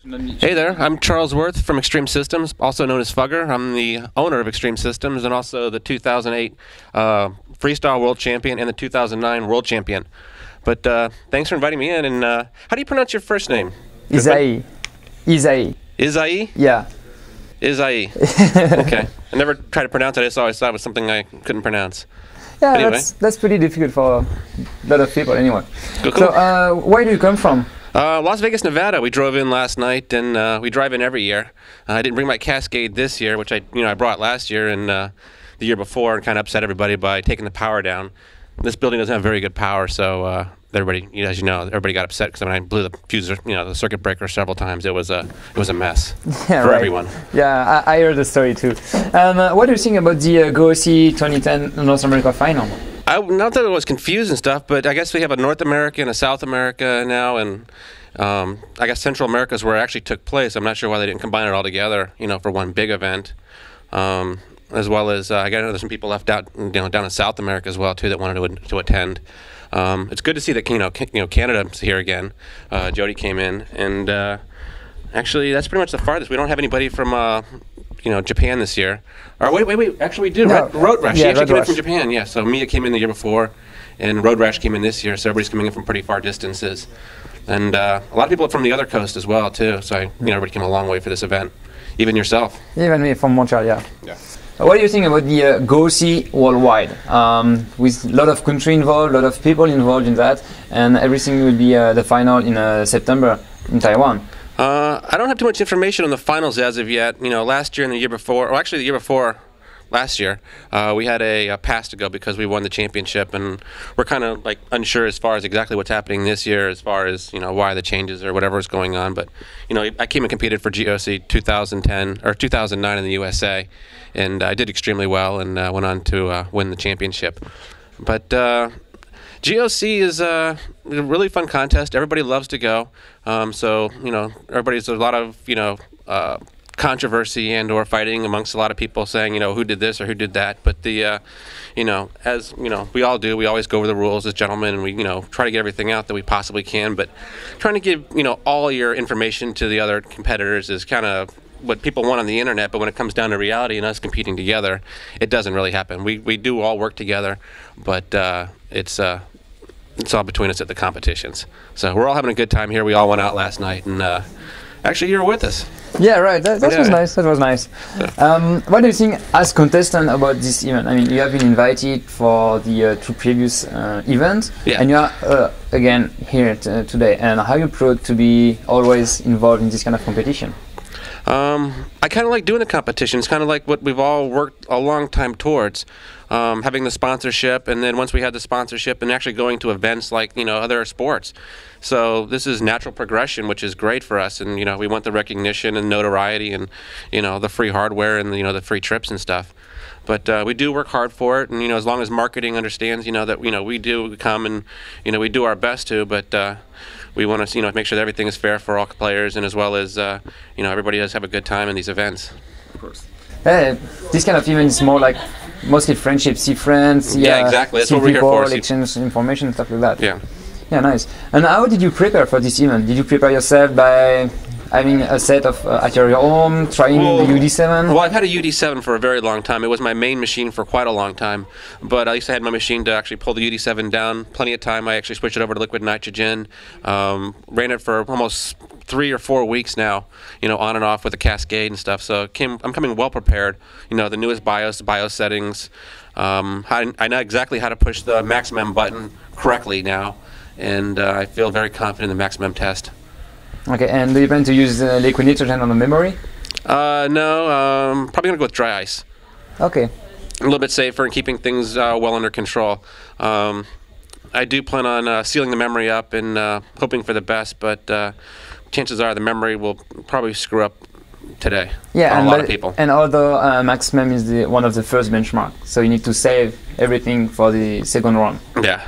Hey there, I'm Charles Worth from Extreme Systems, also known as Fugger. I'm the owner of Extreme Systems and also the 2008 Freestyle World Champion and the 2009 World Champion. But thanks for inviting me in. And how do you pronounce your first name? Isaï. Isaï. Isaï? Yeah. Isaï. Okay. I never tried to pronounce it. I just always thought it was something I couldn't pronounce. Yeah, anyway. that's pretty difficult for a lot of people anyway. Cool. So where do you come from? Las Vegas, Nevada. We drove in last night, and we drive in every year. I didn't bring my Cascade this year, which I brought last year and the year before, and kind of upset everybody by taking the power down. This building doesn't have very good power, so everybody, as you know, everybody got upset because when I blew the fuse, the circuit breaker several times, it was a mess for everyone. Yeah, I heard the story too. What do you think about the GOOC 2010 North America final? Not that it was confused and stuff, but I guess we have a North America and a South America now, and I guess Central America is where it actually took place. I'm not sure why they didn't combine it all together, for one big event. As well as I know there's some people left out, down in South America as well too that wanted to attend. It's good to see that Canada's here again. Jody came in, and actually that's pretty much the farthest. We don't have anybody from Japan this year. Or wait. Actually, we do. No. Road Rash. Yeah, She actually came in Rash. from Japan. Yeah. So Mia came in the year before, and Road Rash came in this year. So everybody's coming in from pretty far distances, and a lot of people from the other coast as well too. So everybody came a long way for this event. Even yourself. Even me from Montreal, yeah. Yeah. What do you think about the GOOC worldwide? With a lot of country involved, a lot of people involved in that, and everything will be the final in September in Taiwan. I don't have too much information on the finals as of yet. Last year and the year before, or actually the year before last year, we had a pass to go because we won the championship, and we're kind of unsure as far as exactly what's happening this year, as far as why the changes or whatever is going on. But I came and competed for GOC 2010 or 2009 in the USA, and I did extremely well and went on to win the championship. But GOC is a really fun contest. Everybody loves to go. So there's a lot of controversy and or fighting amongst a lot of people saying who did this or who did that. But as we all do, we always go over the rules as gentlemen, and we try to get everything out that we possibly can. But trying to give all your information to the other competitors is kind of what people want on the internet, but when it comes down to reality and us competing together, it doesn't really happen. We do all work together, but it's all between us at the competitions. So we're all having a good time here. We all went out last night, and actually you were with us. Yeah, right. That was nice. That was nice. What do you think as contestant about this event? I mean, you have been invited for the two previous events, yeah. And you are again here today. And how are you proud to be always involved in this kind of competition? I kind of like doing the competition. It's kind of like what we've all worked a long time towards, having the sponsorship, and then once we had the sponsorship and actually going to events like other sports. So this is natural progression, which is great for us, and we want the recognition and notoriety and the free hardware and the free trips and stuff. But we do work hard for it, and as long as marketing understands that we do come and we do our best to, but we want to make sure that everything is fair for all players, and as well as everybody does have a good time in these events. Of course. This kind of event is more like mostly friendship, see friends, yeah, exactly. That's see what we're here people, for. exchange information, stuff like that. Yeah. Yeah, nice. And how did you prepare for this event? Did you prepare yourself by having a set of at your home, trying the UD7? Well, I've had a UD7 for a very long time. It was my main machine for quite a long time. But I used to have my machine to actually pull the UD7 down plenty of time. I actually switched it over to liquid nitrogen. Ran it for almost 3 or 4 weeks now, on and off with the Cascade and stuff. So I'm coming well prepared. The newest BIOS settings. I know exactly how to push the maximum button correctly now. And I feel very confident in the maximum test. Okay, and do you plan to use liquid nitrogen on the memory? No, probably going to go with dry ice. Okay. A little bit safer and keeping things well under control. I do plan on sealing the memory up and hoping for the best, but chances are the memory will probably screw up today. Yeah, and a lot of people. And although maximum is one of the first benchmark, so you need to save everything for the second run. Yeah.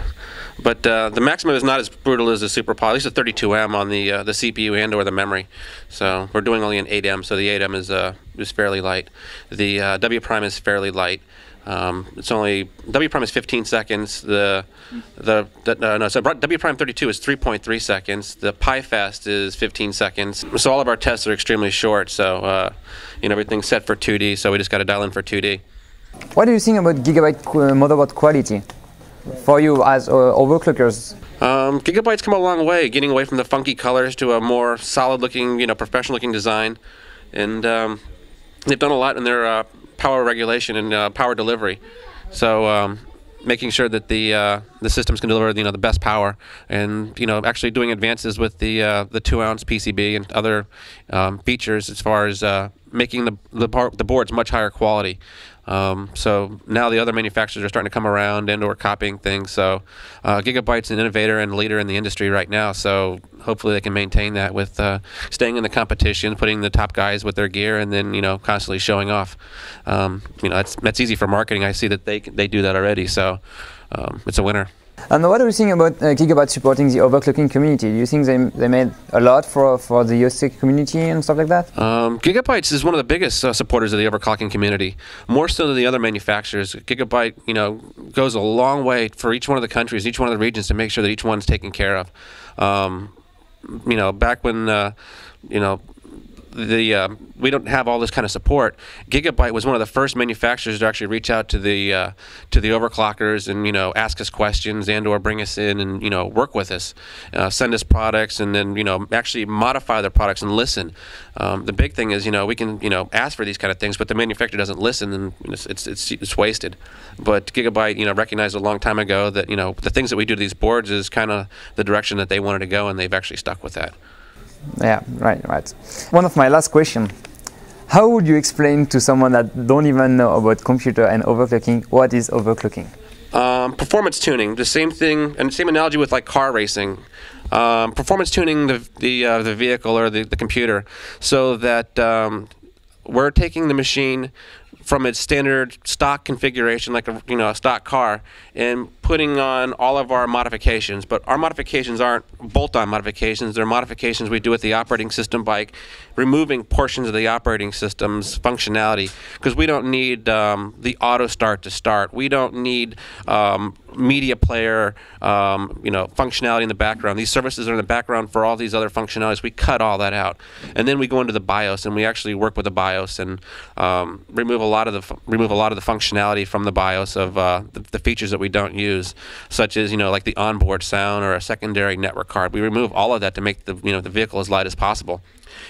But the maximum is not as brutal as the SuperPod. At least a 32M on the CPU and or the memory. So we're doing only an 8M, so the 8M is fairly light. The W prime is fairly light. It's only W prime is 15 seconds. So W prime 32 is 3.3 seconds. The Pi fast is 15 seconds. So all of our tests are extremely short. So everything's set for 2D. So we just got to dial in for 2D. What do you think about Gigabyte motherboard quality for you as overclockers? Gigabyte's come a long way, getting away from the funky colors to a more solid-looking, professional-looking design, and they've done a lot in their power regulation and power delivery. So making sure that the systems can deliver the best power, and actually doing advances with the 2-ounce PCB and other features as far as making the boards much higher quality. So now the other manufacturers are starting to come around and/or copying things. So Gigabyte's an innovator and leader in the industry right now. So hopefully they can maintain that with staying in the competition, putting the top guys with their gear, and then constantly showing off. That's easy for marketing. I see that they do that already. So it's a winner. And what do you think about Gigabyte supporting the overclocking community? Do you think they made a lot for the OSC community and stuff like that? Gigabyte is one of the biggest supporters of the overclocking community, more so than the other manufacturers. Gigabyte, goes a long way for each one of the countries, each one of the regions, to make sure that each one's taken care of. Back when we don't have all this kind of support, Gigabyte was one of the first manufacturers to actually reach out to the overclockers and ask us questions and/or bring us in and work with us, send us products, and then actually modify their products and listen. The big thing is we can ask for these kind of things, but the manufacturer doesn't listen, and it's wasted. But Gigabyte recognized a long time ago that the things that we do to these boards is kind of the direction that they wanted to go, and they've actually stuck with that. Yeah, right. One of my last questions. How would you explain to someone that don't even know about computer and overclocking, what is overclocking? Performance tuning, the same thing, and same analogy with like car racing. Performance tuning the vehicle or the computer, so that we're taking the machine from its standard stock configuration, like a stock car, and putting on all of our modifications. But our modifications aren't bolt-on modifications. They're modifications we do with the operating system by removing portions of the operating system's functionality, because we don't need the auto start to start. We don't need media player functionality in the background. These services are in the background for all these other functionalities. We cut all that out, and then we go into the BIOS, and we actually work with the BIOS and remove a lot of the functionality from the BIOS of the features that we don't use, such as like the onboard sound or a secondary network card. We remove all of that to make the the vehicle as light as possible.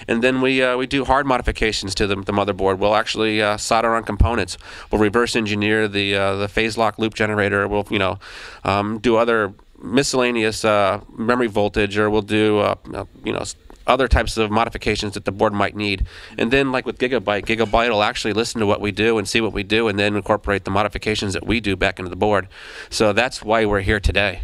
And then we do hard modifications to the motherboard. We'll actually solder on components. We'll reverse engineer the phase lock loop generator. We'll do other miscellaneous memory voltage, or we'll do other types of modifications that the board might need. And then, like with Gigabyte will actually listen to what we do and see what we do, and then incorporate the modifications that we do back into the board. So that's why we're here today.